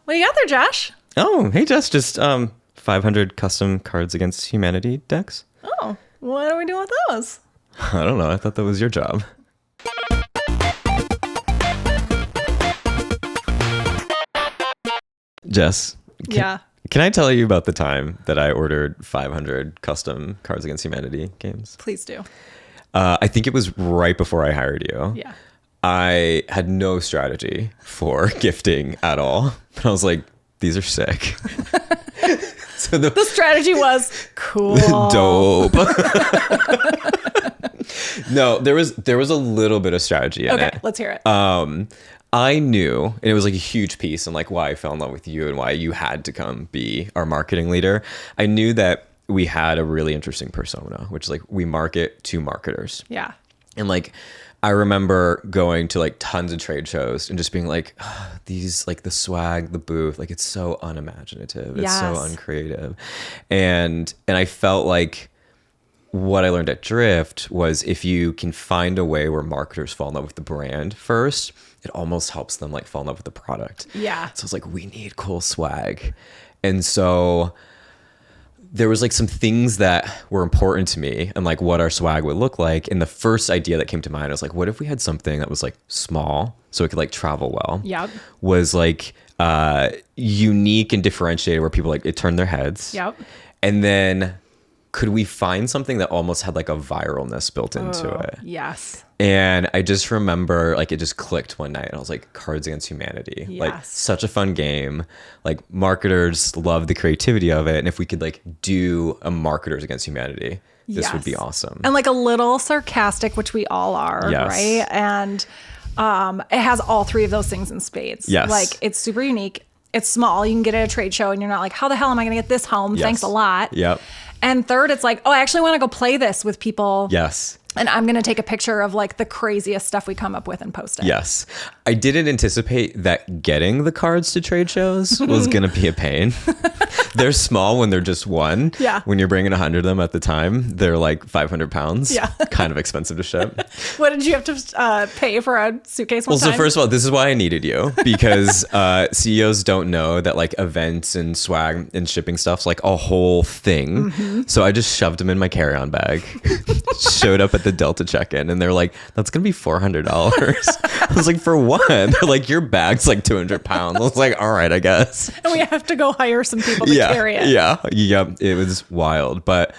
What do you got there, Josh? Oh, hey, Jess. Just 500 custom Cards Against Humanity decks. Oh, what are we doing with those? I don't know. I thought that was your job. Jess. Yeah. Can I tell you about the time that I ordered 500 custom Cards Against Humanity games? Please do. I think it was right before I hired you. Yeah. I had no strategy for gifting at all. But I was like, these are sick. So The strategy was cool. dope. No, there was a little bit of strategy in it. Okay, let's hear it. I knew, and it was like a huge piece and like why I fell in love with you and why you had to come be our marketing leader. I knew that we had a really interesting persona, which is like we market to marketers. Yeah. And like, I remember going to like tons of trade shows and just being like, these, like the swag, the booth, like it's so unimaginative. It's so Yes. uncreative. And I felt like what I learned at Drift was if you can find a way where marketers fall in love with the brand first, it almost helps them like fall in love with the product. Yeah. So it's like, we need cool swag. And so there was like some things that were important to me and like what our swag would look like. And the first idea that came to mind was like, what if we had something that was like small so it could like travel well? Yep. Was like unique and differentiated where people like it turned their heads. Yep. And then could we find something that almost had like a viralness built into it? Yes. And I just remember like it just clicked one night and I was like, Cards Against Humanity. Yes. Like such a fun game. Like marketers love the creativity of it. And if we could like do a Marketers Against Humanity, this would be Yes. awesome. And like a little sarcastic, which we all are, Yes. right? And it has all three of those things in spades. Yes. Like it's super unique. It's small. You can get it at a trade show and you're not like, how the hell am I going to get this home? Yes. Thanks a lot. Yep. And third, it's like, oh, I actually want to go play this with people. Yes. And I'm going to take a picture of like the craziest stuff we come up with and post it. Yes. I didn't anticipate that getting the cards to trade shows was going to be a pain. They're small when they're just one. Yeah. When you're bringing 100 of them at the time, they're like 500 pounds. Yeah. Kind of expensive to ship. What did you have to pay for a suitcase one Well, so time? first of all, this is why I needed you because CEOs don't know that like events and swag and shipping stuff's like a whole thing. Mm-hmm. So I just shoved them in my carry-on bag, showed up at the Delta check-in, and they're like, "That's gonna be $400." I was like, "For what?" They're like, "Your bag's like 200 pounds." I was like, "All right, I guess." And we have to go hire some people to carry it. Yeah. It was wild, but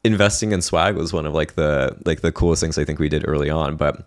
investing in swag was one of like the coolest things I think we did early on, but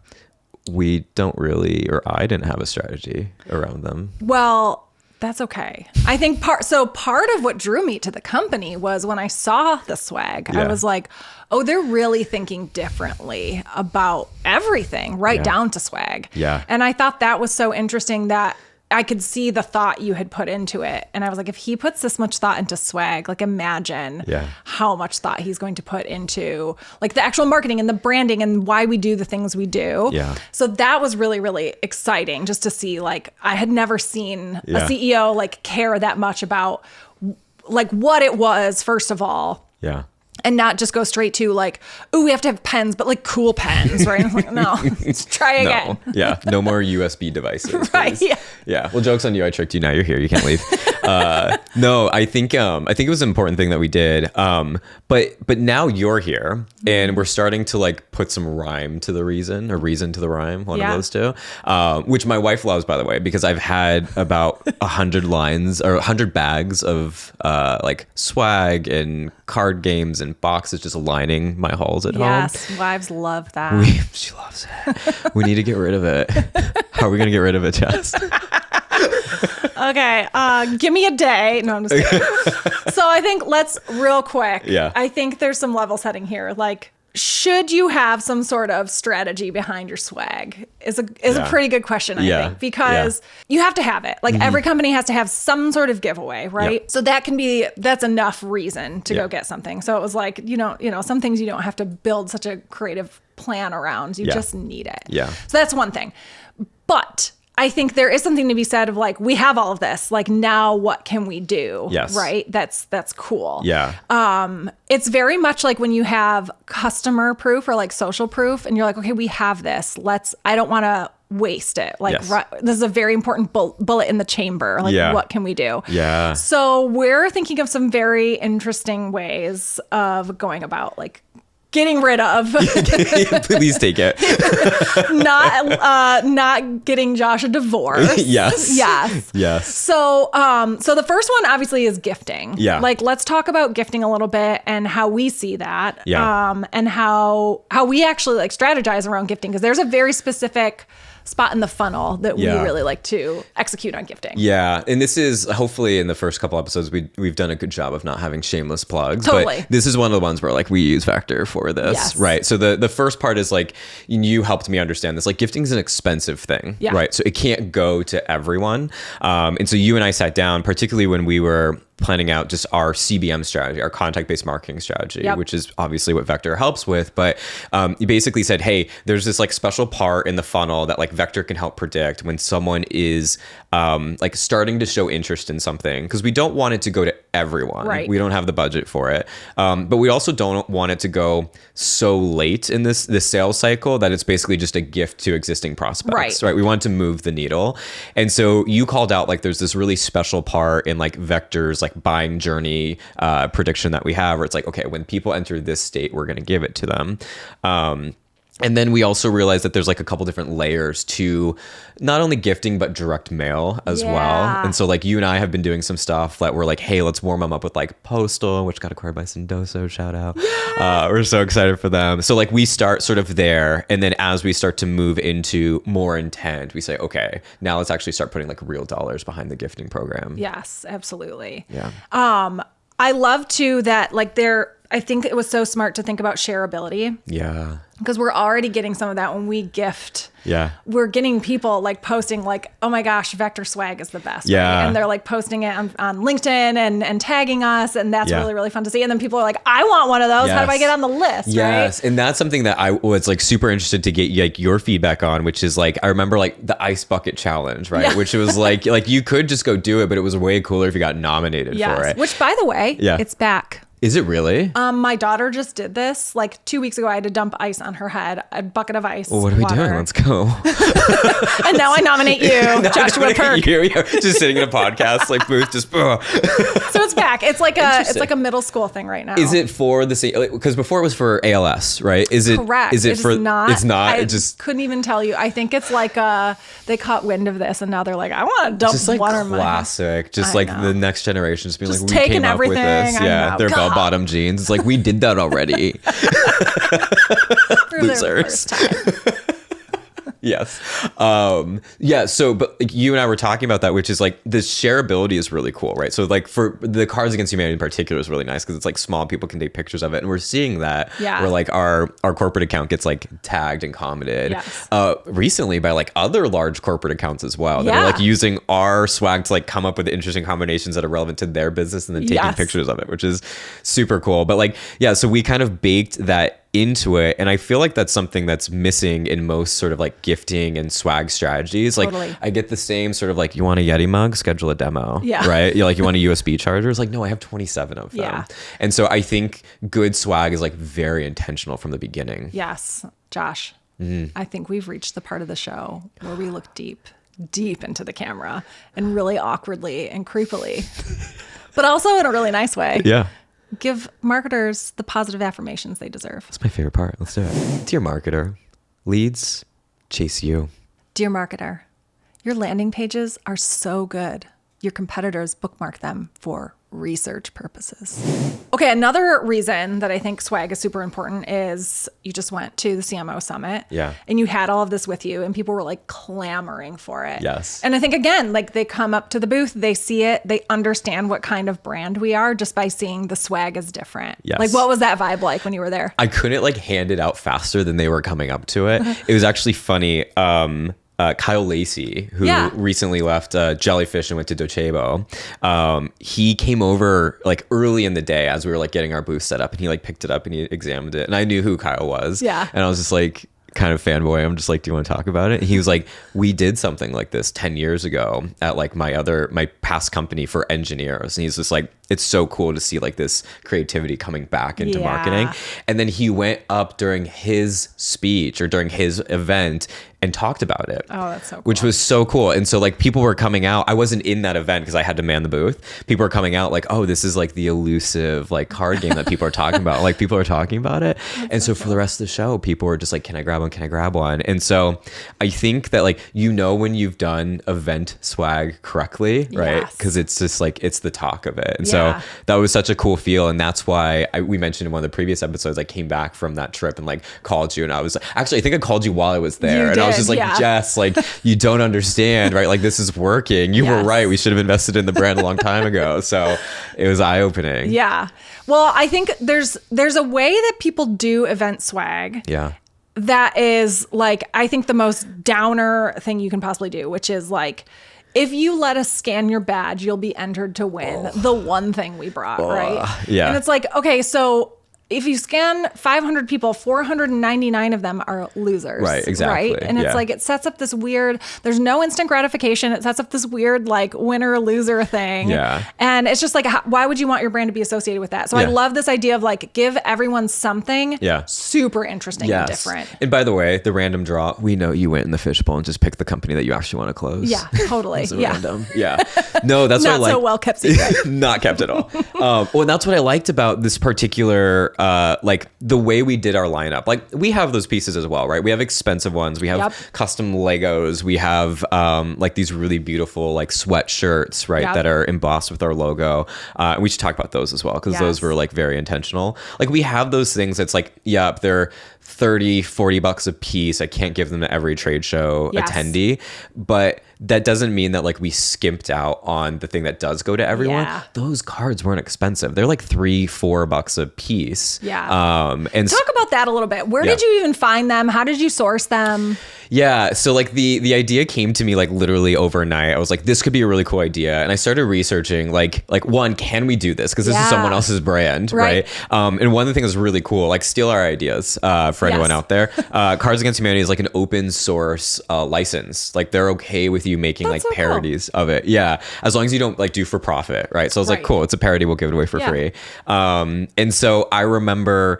we don't really, or I didn't have a strategy around them. Well, that's okay. I think part of what drew me to the company was when I saw the swag, I Yeah. was like, oh, they're really thinking differently about everything, right Yeah. down to swag. Yeah. And I thought that was so interesting that I could see the thought you had put into it. And I was like, if he puts this much thought into swag, like imagine Yeah. how much thought he's going to put into like the actual marketing and the branding and why we do the things we do. Yeah. So that was really, really exciting just to see, like, I had never seen a Yeah. CEO like care that much about like what it was, first of all, Yeah. and not just go straight to like, oh, we have to have pens, but like cool pens, right? I was like, no, let's try again. No. Yeah. No more USB devices. Right, please. yeah. Yeah. Well, joke's on you. I tricked you. Now you're here. You can't leave. No, I think it was an important thing that we did. But now you're here and we're starting to like put some rhyme to the reason or reason to the rhyme. One Yeah. of those two, which my wife loves, by the way, because I've had about 100 lines or 100 bags of like swag and card games and boxes just lining my halls at home. Yes, wives love that. She loves it. We need to get rid of it. How are we going to get rid of it, Jess? Okay, give me a day. No, I'm just kidding. So I think let's real quick. Yeah. I think there's some level setting here. Like, should you have some sort of strategy behind your swag is a Yeah. pretty good question, I Yeah. think, because you have to have it. Like every company has to have some sort of giveaway, right? Yep. So that's enough reason to Yeah. go get something. So it was like, you know, some things you don't have to build such a creative plan around. You Yeah. just need it. Yeah. So that's one thing. But I think there is something to be said of like, we have all of this, like now what can we do? Yes. Right? That's cool. Yeah. It's very much like when you have customer proof or like social proof and you're like, okay, we have this. I don't want to waste it. Like Yes. this is a very important bullet in the chamber. Like what can we do? Yeah. So we're thinking of some very interesting ways of going about like getting rid of Please take it. not getting Josh a divorce. Yes. So the first one obviously is gifting. Yeah. Like let's talk about gifting a little bit and how we see that. Yeah. And how we actually like strategize around gifting, because there's a very specific spot in the funnel that we really like to execute on gifting. Yeah. And this is hopefully in the first couple episodes, we've done a good job of not having shameless plugs. Totally. But this is one of the ones where like we use Vector for this. Yes. Right. So the first part is like, you helped me understand this. Like gifting is an expensive thing. Yeah. Right. So it can't go to everyone. And so you and I sat down, particularly when we were planning out just our CBM strategy, our contact-based marketing strategy, which is obviously what Vector helps with. But you basically said, hey, there's this like special part in the funnel that like Vector can help predict when someone is like starting to show interest in something, because we don't want it to go to everyone. Right. We don't have the budget for it. But we also don't want it to go so late in this sales cycle that it's basically just a gift to existing prospects. Right. We want to move the needle. And so you called out like there's this really special part in like Vector's like buying journey prediction that we have, where it's like, okay, when people enter this state, we're going to give it to them. And then we also realized that there's like a couple different layers to not only gifting, but direct mail as well. And so like you and I have been doing some stuff that we're like, hey, let's warm them up with like Postal, which got acquired by Sendoso, shout out. We're so excited for them. So like we start sort of there. And then as we start to move into more intent, we say, okay, now let's actually start putting like real dollars behind the gifting program. Yes, absolutely. Yeah. I love too that like I think it was so smart to think about shareability. Yeah. Because we're already getting some of that when we gift. Yeah. We're getting people like posting like, oh my gosh, Vector swag is the best. Yeah. Right? And they're like posting it on LinkedIn and tagging us. And that's really, really fun to see. And then people are like, I want one of those. How do I get on the list? Yes. Right? And that's something that I was like super interested to get like your feedback on, which is like, I remember like the ice bucket challenge, right? Yeah. Which was like you could just go do it, but it was way cooler if you got nominated for it. Which by the way, it's back. Is it really? My daughter just did this. Like 2 weeks ago, I had to dump ice on her head, a bucket of ice. Well, what are we doing? Let's go. And now I nominate you, Joshua Perk. Here we are, just sitting in a podcast like booth, just. So it's back. It's like a middle school thing right now. Is it for the same? Because before it was for ALS, right? Is it correct? Is it for? Not. It's not. I it just couldn't even tell you. I think it's like they caught wind of this and now they're like, I want to dump just like water in my head. Classic. Just like the next generation just being just like, we came up with this. Everything. Yeah, their bell bottom jeans. It's like we did that already. Losers. Yes. Yeah. So, but like, you and I were talking about that, which is like the shareability is really cool, right? So like for the Cards Against Humanity in particular is really nice because it's like small people can take pictures of it. And we're seeing that where like our corporate account gets like tagged and commented recently by like other large corporate accounts as well that are like using our swag to like come up with interesting combinations that are relevant to their business and then taking pictures of it, which is super cool. But like, so we kind of baked that into it, and I feel like that's something that's missing in most sort of like gifting and swag strategies. Like I get the same sort of like, you want a Yeti mug, schedule a demo, right? You're like, you want a USB charger? It's like, no, I have 27 of them. And so I think good swag is like very intentional from the beginning. Yes, Josh, I think we've reached the part of the show where we look deep into the camera and really awkwardly and creepily, but also in a really nice way. Yeah. Give marketers the positive affirmations they deserve. That's my favorite part. Let's do it. Dear marketer, leads chase you. Dear marketer, your landing pages are so good. Your competitors bookmark them for research purposes. Okay, another reason that I think swag is super important is you just went to the CMO Summit. Yeah. And you had all of this with you and people were like clamoring for it. Yes. And I think again, like they come up to the booth, they see it, they understand what kind of brand we are just by seeing the swag is different. Yes. Like what was that vibe like when you were there? I couldn't like hand it out faster than they were coming up to it. It was actually funny. Kyle Lacey, who recently left Jellyfish and went to Docebo, he came over like early in the day as we were like getting our booth set up, and he like picked it up and he examined it, and I knew who Kyle was. Yeah. And I was just like kind of fanboy. I'm just like, do you want to talk about it? And he was like, we did something like this 10 years ago at like my past company for engineers. And he's just like, it's so cool to see like this creativity coming back into Yeah. marketing. And then he went up during his speech or during his event and talked about it. Oh, that's so cool. Which was so cool. And so like people were coming out. I wasn't in that event because I had to man the booth. People were coming out like, oh, this is like the elusive like card game that people are talking about. Like people are talking about it. And so for the rest of the show, people were just like, can I grab one? Can I grab one? And so I think that like, when you've done event swag correctly, right? Yes. Because it's just like, it's the talk of it. And Yeah. so that was such a cool feel. And that's why we mentioned in one of the previous episodes, I came back from that trip and like called you. And I was actually, I think I called you while I was there. You and I was did, just like, yeah. Jess, like you don't understand, right? Like this is working. You were Yes. right. We should have invested in the brand a long time ago. So it was eye-opening. Yeah. Well, I think there's a way that people do event swag. Yeah. That is like, I think the most downer thing you can possibly do, which is like, if you let us scan your badge, you'll be entered to win the one thing we brought, right? Yeah. And it's like, okay, so if you scan 500 people, 499 of them are losers. Right, exactly, Right? And it's yeah. like, it sets up this weird, there's no instant gratification. It sets up this weird, like, winner loser thing. Yeah. And it's just like, why would you want your brand to be associated with that? So I Yeah. love this idea of like, give everyone something Yeah. super interesting and different. And by the way, the random draw, we know you went in the fishbowl and just picked the company that you actually want to close. Yeah, totally. It's Yeah. random. Yeah. No, that's Not what I like. so well kept secret. Not kept at all. Well, and that's what I liked about this particular, like the way we did our lineup. Like we have those pieces as well, right? We have expensive ones. We have Yep. custom Legos. We have like these really beautiful like sweatshirts, right? Yep. That are embossed with our logo. We should talk about those as well because Yes. those were like very intentional. Like we have those things that's like, yeah, they're $30-$40 a piece. I can't give them to every trade show Yes. attendee, but that doesn't mean that like we skimped out on the thing that does go to everyone. Yeah. Those cards weren't expensive. They're like $3-$4 a piece. Yeah. And Talk about that a little bit. Where Yeah. did you even find them? How did you source them? yeah, so like the idea came to me like literally overnight. I was like, this could be a really cool idea, and I started researching like one, can we do this? Because this is Yeah. someone else's brand, Right. right? And one of the things that's really cool, like steal our ideas for anyone Yes. out there. Cards Against Humanity is like an open source license. Like they're okay with you making That's like so cool. parodies of it. Yeah, as long as you don't like do for profit, right? So I was like, Right. cool, it's a parody. We'll give it away for Yeah. free. And so I remember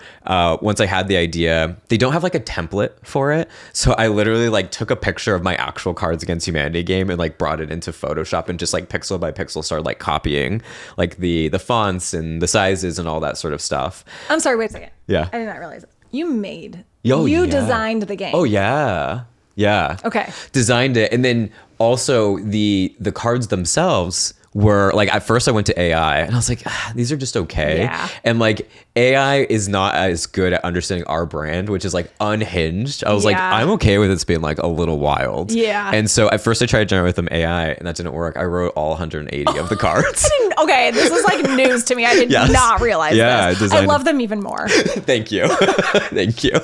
once I had the idea, they don't have like a template for it. So I literally like took a picture of my actual Cards Against Humanity game and like brought it into Photoshop and just like pixel by pixel started like copying like the fonts and the sizes and all that sort of stuff. I'm sorry, wait a second. Yeah. I did not realize it. You made. Oh, you yeah. designed the game. Oh yeah. Yeah. Okay. Designed it. And then also the cards themselves were like, at first I went to AI and I was like, these are just okay. Yeah. And like AI is not as good at understanding our brand, which is like unhinged. I was like, Yeah. I'm okay with it being like a little wild. Yeah. And so at first I tried to generate with them AI and that didn't work. I wrote all 180 of the cards. Okay, this is like news to me. I did Yes. not realize Yeah, this. I designed- love them even more. Thank you. Thank you.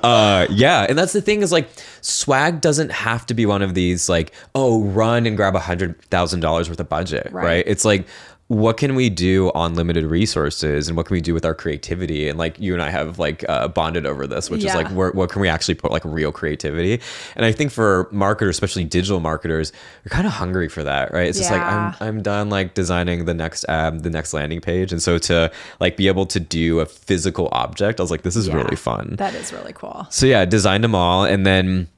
Yeah. And that's the thing is like swag doesn't have to be one of these like, oh, run and grab $100,000 worth of budget, right? It's like, what can we do on limited resources and what can we do with our creativity? And like you and I have like bonded over this, which is Yeah. like, what can we actually put like real creativity? And I think for marketers, especially digital marketers, you're kind of hungry for that, right? It's just like, Yeah. I'm done like designing the next ad, the next landing page. And so to like be able to do a physical object, I was like, this is Yeah. really fun. That is really cool. So yeah, designed them all. And then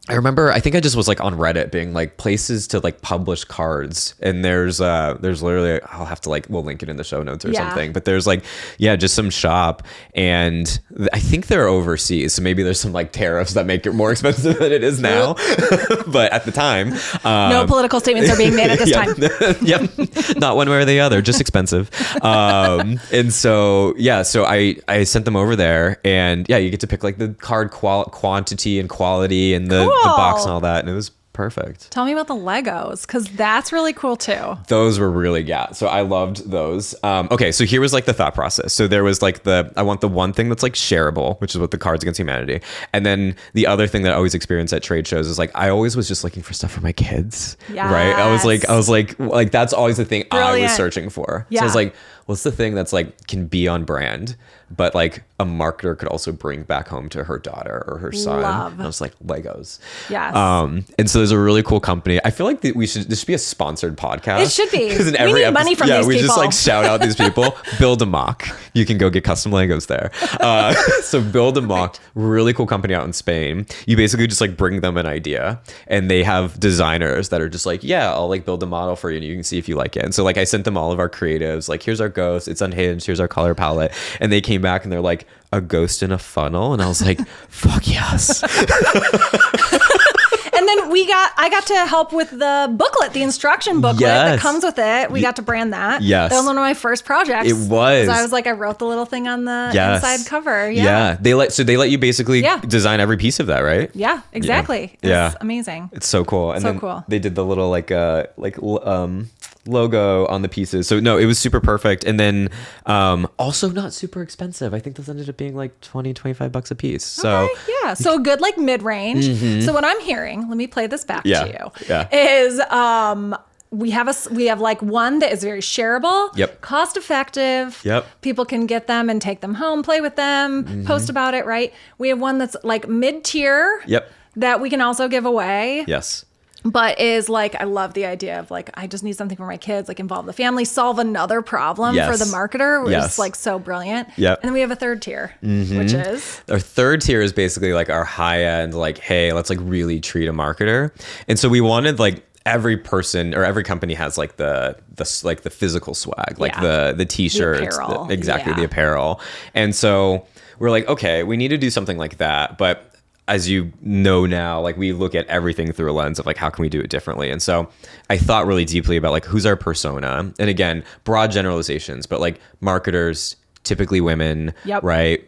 I remember, I think I just was like on Reddit being like places to like publish cards. And there's literally, I'll have to like, we'll link it in the show notes or Yeah. something, but there's like, yeah, just some shop. And I think they're overseas. So maybe there's some like tariffs that make it more expensive than it is now. But at the time, No political statements are being made at this time. yep. Not one way or the other, just expensive. And so, yeah, so I sent them over there and yeah, you get to pick like the card quantity and quality and the box Cool. and all that. And it was perfect. Tell me about the Legos, because that's really cool too. Those were really, yeah. So I loved those. Okay, so here was like the thought process. So there was like I want the one thing that's like shareable, which is what the Cards Against Humanity. And then the other thing that I always experience at trade shows is like, I always was just looking for stuff for my kids. Right? I was like, that's always the thing I was Brilliant. searching for. So I Yeah. was like, what's the thing that's like can be on brand, but like a marketer could also bring back home to her daughter or her son. Love. And I was like, Legos. Yes. And so there's a really cool company. I feel like this should be a sponsored podcast. It should be. Because in We every need episode, money from these we just people. like shout out these people. Build a Mock. You can go get custom Legos there. So Build a Mock, really cool company out in Spain. You basically just like bring them an idea, and they have designers that are just like, yeah, I'll like build a model for you, and you can see if you like it. And so like I sent them all of our creatives. Like, here's our ghost. It's unhinged. Here's our color palette. And they came back and they're like, a ghost in a funnel. And I was like, fuck yes. And then I got to help with the booklet, the instruction booklet that comes with it. We got to brand that. Yes. That was one of my first projects. It was. So I was like, I wrote the little thing on the inside cover. Yeah. They let you basically design every piece of that, right? Yeah, exactly. Yeah. It's amazing. It's so cool. And So then cool. they did the little logo on the pieces. So no, it was super perfect. And then also not super expensive. I think those ended up being like $20-25 a piece. So okay, yeah. So good like mid-range. So what I'm hearing, let me play this back to you. Is we have like one that is very shareable, cost effective. People can get them and take them home, play with them, post about it, right? We have one that's like mid-tier that we can also give away. Yes. But is like, I love the idea of like, I just need something for my kids, like involve the family, solve another problem for the marketer, which is like so brilliant. And then we have a third tier, which is? Our third tier is basically like our high end, like, hey, let's like really treat a marketer. And so we wanted like, every person or every company has like the physical swag, like the t-shirts, the apparel. And so we're like, okay, we need to do something like that. But as you know now, like we look at everything through a lens of like, how can we do it differently? And so I thought really deeply about like, who's our persona? And again, broad generalizations, but like marketers, typically women, right?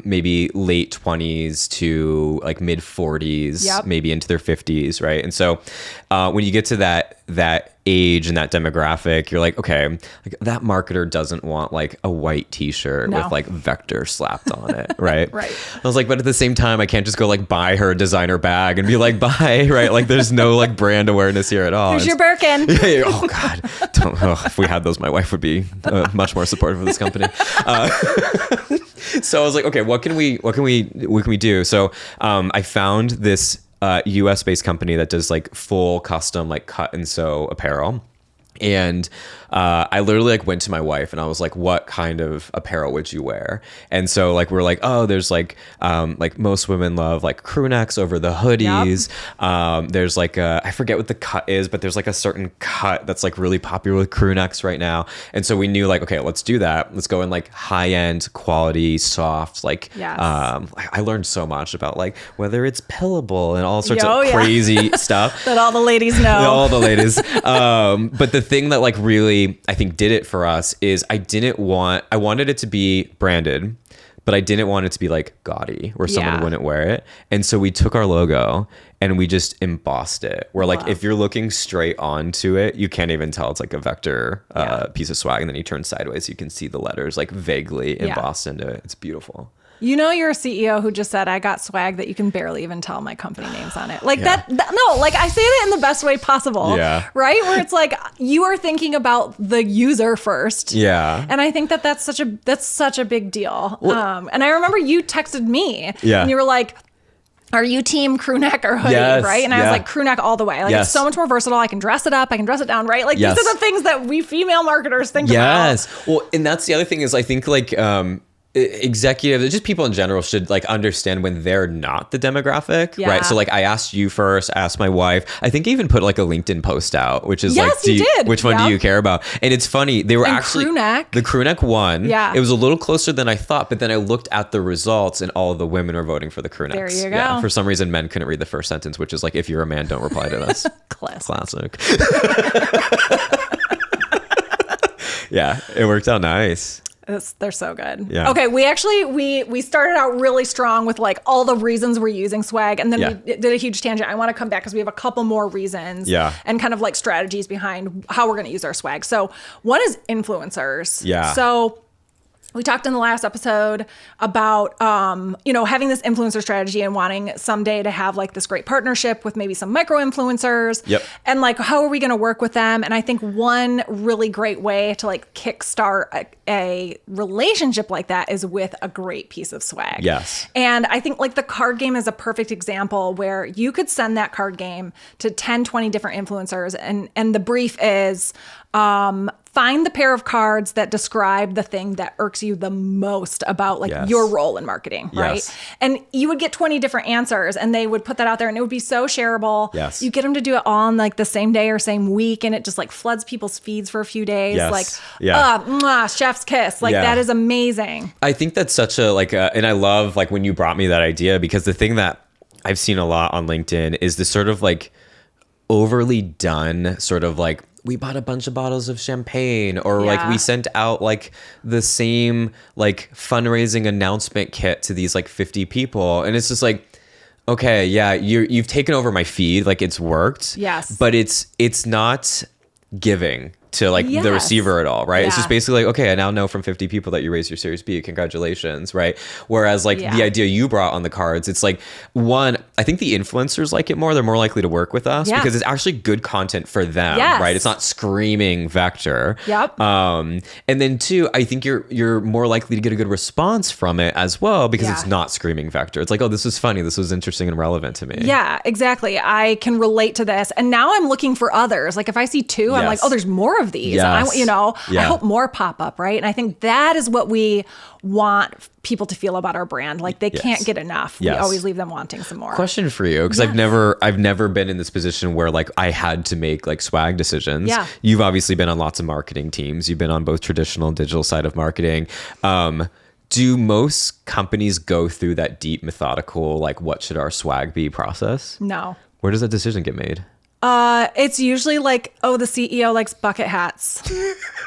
Maybe late 20s to like mid 40s, maybe into their 50s, right? And so when you get to that age and that demographic, you're like, okay, like that marketer doesn't want like a white t-shirt with like vector slapped on it, right? Right. I was like, but at the same time, I can't just go like buy her a designer bag and be like, bye, right? Like there's no like brand awareness here at all. Here's your Birkin. Oh God. If we had those, my wife would be much more supportive of this company. So I was like, okay, what can we do? So I found this US based company that does like full custom like cut and sew apparel. And I literally like went to my wife and I was like, what kind of apparel would you wear? And so like, we're like, oh, there's like most women love like crew necks over the hoodies. There's like I forget what the cut is, but there's like a certain cut that's like really popular with crew necks right now. And so we knew like, okay, let's do that. Let's go in like high end quality, soft, like, I learned so much about like whether it's pillable and all sorts of crazy stuff that all the ladies know. All the ladies. But the thing that like really I think did it for us is I wanted it to be branded, but I didn't want it to be like gaudy where someone wouldn't wear it. And so we took our logo and we just embossed it where like if you're looking straight onto it, you can't even tell it's like a vector piece of swag. And then you turn sideways, you can see the letters like vaguely embossed into it. It's beautiful. You know, you're a CEO who just said, I got swag that you can barely even tell my company name's on it. Like that, no, like I say that in the best way possible. Right? Where it's like, you are thinking about the user first. And I think that's such a big deal. Well, and I remember you texted me and you were like, are you team crew neck or hoodie, right? And I was like, crew neck all the way. Like it's so much more versatile. I can dress it up. I can dress it down, right? Like these are the things that we female marketers think about. Well, and that's the other thing is I think like, executives, just people in general should like understand when they're not the demographic, right? So like I asked you first, asked my wife. I think I even put like a LinkedIn post out, which is like, which one do you care about? And it's funny, they were actually crew neck. The crew neck won. It was a little closer than I thought, but then I looked at the results and all of the women were voting for the crew necks. There you go. For some reason, men couldn't read the first sentence, which is like, if you're a man, don't reply to this. Classic. It worked out nice. They're so good. Okay, we started out really strong with like all the reasons we're using swag, and then we did a huge tangent. I want to come back because we have a couple more reasons and kind of like strategies behind how we're going to use our swag. So one is influencers. So we talked in the last episode about, having this influencer strategy and wanting someday to have like this great partnership with maybe some micro influencers. Yep. And like, how are we going to work with them? And I think one really great way to like kickstart a relationship like that is with a great piece of swag. Yes. And I think like the card game is a perfect example where you could send that card game to 10, 20 different influencers. And the brief is, find the pair of cards that describe the thing that irks you the most about like your role in marketing, right? Yes. And you would get 20 different answers and they would put that out there and it would be so shareable. Yes. You get them to do it all in like the same day or same week and it just like floods people's feeds for a few days. Yes. Like, Yeah. chef's kiss. Like that is amazing. I think that's such a and I love like when you brought me that idea, because the thing that I've seen a lot on LinkedIn is this sort of like overly done sort of like, we bought a bunch of bottles of champagne, or like we sent out like the same like fundraising announcement kit to these like 50 people. And it's just like, okay, yeah, you've taken over my feed. Like it's worked. Yes. But it's not giving to like the receiver at all, right? Yeah. It's just basically like, okay, I now know from 50 people that you raised your Series B. Congratulations, right? Whereas like the idea you brought on the cards, it's like, one, I think the influencers like it more. They're more likely to work with us because it's actually good content for them, right? It's not screaming vector. Yep. And then two, I think you're more likely to get a good response from it as well because it's not screaming vector. It's like, oh, this is funny. This was interesting and relevant to me. Yeah, exactly. I can relate to this. And now I'm looking for others. Like if I see two, I'm like, oh, there's more of these. Yes. I hope more pop up, right? And I think that is what we want people to feel about our brand. Like they can't get enough. We always leave them wanting some more. Question for you, because I've never been in this position where like I had to make like swag decisions. Yeah. You've obviously been on lots of marketing teams. You've been on both traditional and digital side of marketing. Do most companies go through that deep methodical, like what should our swag be process? No. Where does that decision get made? It's usually like, oh, the CEO likes bucket hats.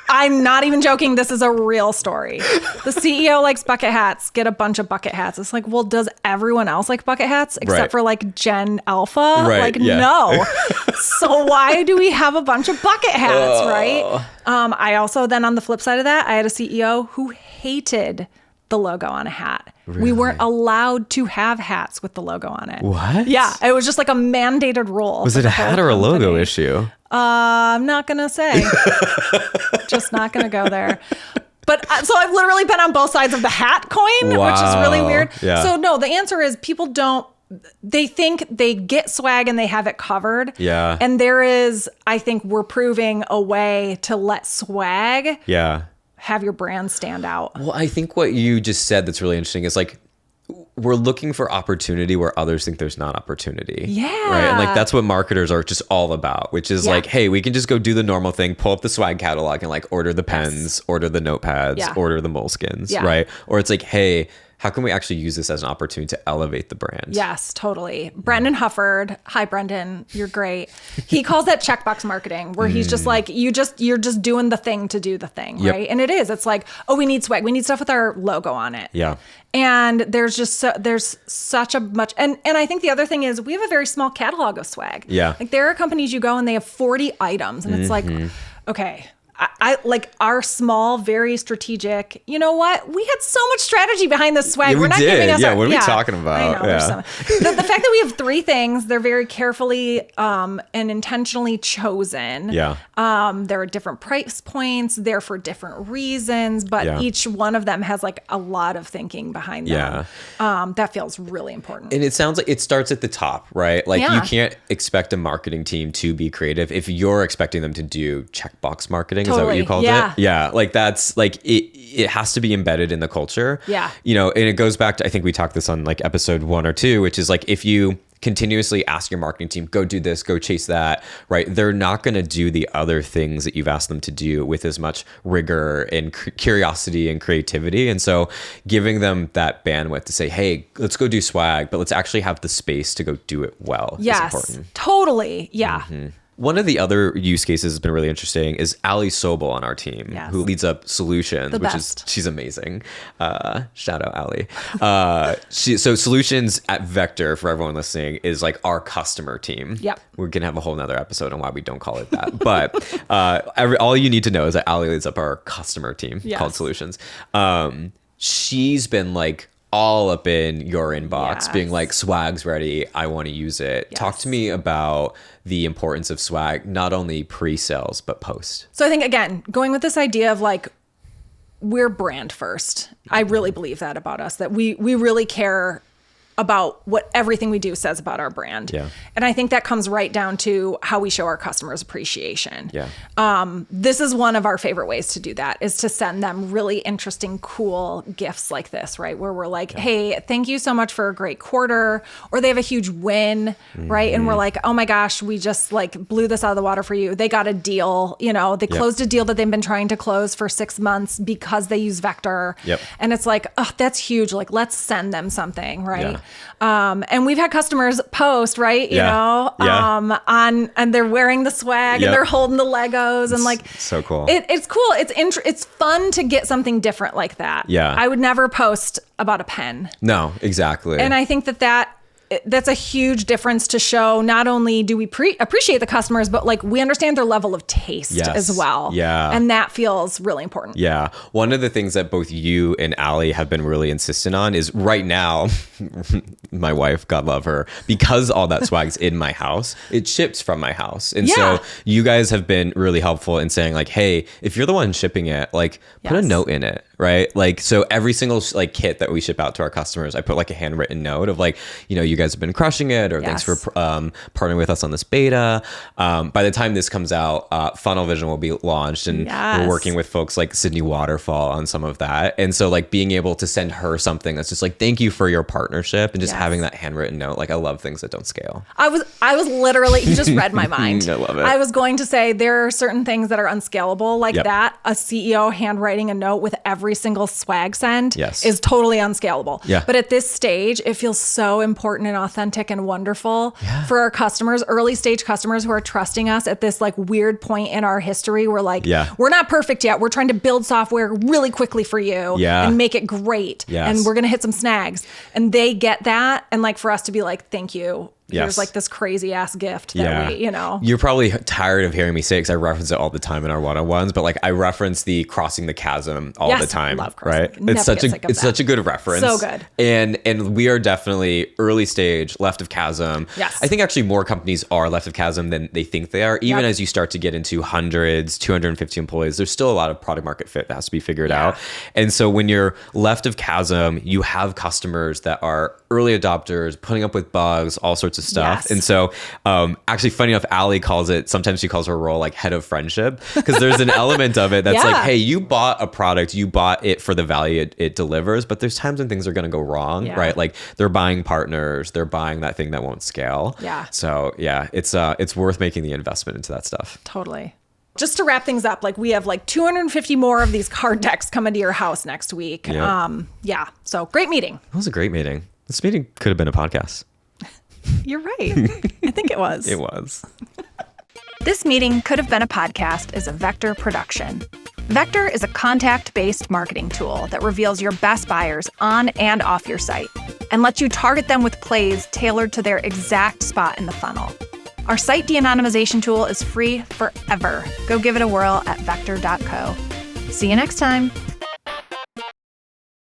I'm not even joking. This is a real story. The CEO likes bucket hats. Get a bunch of bucket hats. It's like, well, does everyone else like bucket hats except for like Gen Alpha? Right, no. So why do we have a bunch of bucket hats, right? I also then on the flip side of that, I had a CEO who hated the logo on a hat. Really? We weren't allowed to have hats with the logo on it. What? Yeah, it was just like a mandated rule. Was it a hat or a logo issue? I'm not gonna say. Just not gonna go there. But so I've literally been on both sides of the hat coin, which is really weird. Yeah. So no, the answer is people don't. They think they get swag and they have it covered. Yeah. And there is, I think we're proving a way to let swag have your brand stand out. Well, I think what you just said that's really interesting is like, we're looking for opportunity where others think there's not opportunity. Yeah. Right. And like, that's what marketers are just all about, which is like, hey, we can just go do the normal thing, pull up the swag catalog and like order the pens, order the notepads, order the moleskins. Right. Or it's like, hey, how can we actually use this as an opportunity to elevate the brand? Yes, totally. Brendan Hufford, hi Brendan, you're great. He calls that checkbox marketing, where he's just like, you're just doing the thing to do the thing, right? And it is. It's like, oh, we need swag. We need stuff with our logo on it. Yeah. And there's such a much, and I think the other thing is we have a very small catalog of swag. Yeah. Like there are companies you go and they have 40 items, and it's like, okay. I like our small, very strategic. You know what? We had so much strategy behind this swag. Yeah, we're not did. giving us. What are we talking about? I know. The fact that we have 3 things, they're very carefully and intentionally chosen. Yeah. There are different price points. They're for different reasons, but each one of them has like a lot of thinking behind them. That feels really important. And it sounds like it starts at the top, right? Like you can't expect a marketing team to be creative if you're expecting them to do checkbox marketing. Is that what you called it? Yeah. Like that's like it has to be embedded in the culture. Yeah. You know, and it goes back to, I think we talked this on like episode 1 or 2, which is like, if you continuously ask your marketing team, go do this, go chase that, right? They're not going to do the other things that you've asked them to do with as much rigor and curiosity and creativity. And so giving them that bandwidth to say, hey, let's go do swag, but let's actually have the space to go do it well. Yes, is important. totally. Yeah. One of the other use cases has been really interesting is Ali Sobel on our team, Yes. who leads up solutions, The which best. she's amazing. Shout out Ali. So solutions at Vector, for everyone listening, is like our customer team. Yep. We're going to have a whole nother episode on why we don't call it that. But all you need to know is that Ali leads up our customer team called Solutions. She's been like all up in your inbox, being like, swag's ready. I want to use it. Yes. Talk to me about the importance of swag, not only pre-sales, but post. So I think, again, going with this idea of like, we're brand first. I really believe that about us, that we really care about what everything we do says about our brand. Yeah. And I think that comes right down to how we show our customers appreciation. Yeah. This is one of our favorite ways to do that, is to send them really interesting, cool gifts like this, right? Where we're like, hey, thank you so much for a great quarter. Or they have a huge win, right? And we're like, oh my gosh, we just like blew this out of the water for you. They got a deal, they closed a deal that they've been trying to close for 6 months because they use Vector. Yep. And it's like, oh, that's huge. Like, let's send them something, right? And we've had customers post, right? And they're wearing the swag and they're holding the Legos and like, so cool. It's cool. It's fun to get something different like that. Yeah. I would never post about a pen. No, exactly. And I think that's a huge difference to show. Not only do we appreciate the customers, but like we understand their level of taste as well. Yeah. And that feels really important. Yeah. One of the things that both you and Ali have been really insistent on is right now, my wife, God love her, because all that swag's in my house, it ships from my house. And so you guys have been really helpful in saying like, hey, if you're the one shipping it, like put a note in it, right? Like, so every single like kit that we ship out to our customers, I put like a handwritten note of like, you guys have been crushing it, or thanks for partnering with us on this beta. By the time this comes out, Funnel Vision will be launched, and we're working with folks like Sydney Waterfall on some of that. And so like being able to send her something that's just like, thank you for your partnership, and just having that handwritten note. Like, I love things that don't scale. I was literally, you just read my mind. I love it. I was going to say there are certain things that are unscalable, like that. A CEO handwriting a note with every single swag send is totally unscalable. Yeah. But at this stage, it feels so important and authentic and wonderful for our customers, early stage customers who are trusting us at this like weird point in our history. We're like, we're not perfect yet. We're trying to build software really quickly for you and make it great. And we're going to hit some snags. And they get that. And like for us to be like, thank you. Here's like this crazy ass gift that we, You're probably tired of hearing me say it, because I reference it all the time in our one-on-ones, but like I reference the crossing the chasm all the time, love right? It's such a good reference. So good. And we are definitely early stage, left of chasm. Yes. I think actually more companies are left of chasm than they think they are. Even as you start to get into hundreds, 250 employees, there's still a lot of product market fit that has to be figured out. And so when you're left of chasm, you have customers that are early adopters, putting up with bugs, all sorts of stuff. And so actually, funny enough, Ali sometimes she calls her role like head of friendship, because there's an element of it that's like, hey, you bought a product, you bought it for the value it delivers, but there's times when things are going to go wrong, right? Like they're buying partners, they're buying that thing that won't scale. So it's worth making the investment into that stuff. Totally. Just to wrap things up, like we have like 250 more of these card decks coming to your house next week. So great meeting. It was a great meeting. This meeting could have been a podcast. You're right. I think it was. It was. This meeting could have been a podcast is a Vector production. Vector is a contact-based marketing tool that reveals your best buyers on and off your site and lets you target them with plays tailored to their exact spot in the funnel. Our site de-anonymization tool is free forever. Go give it a whirl at vector.co. See you next time.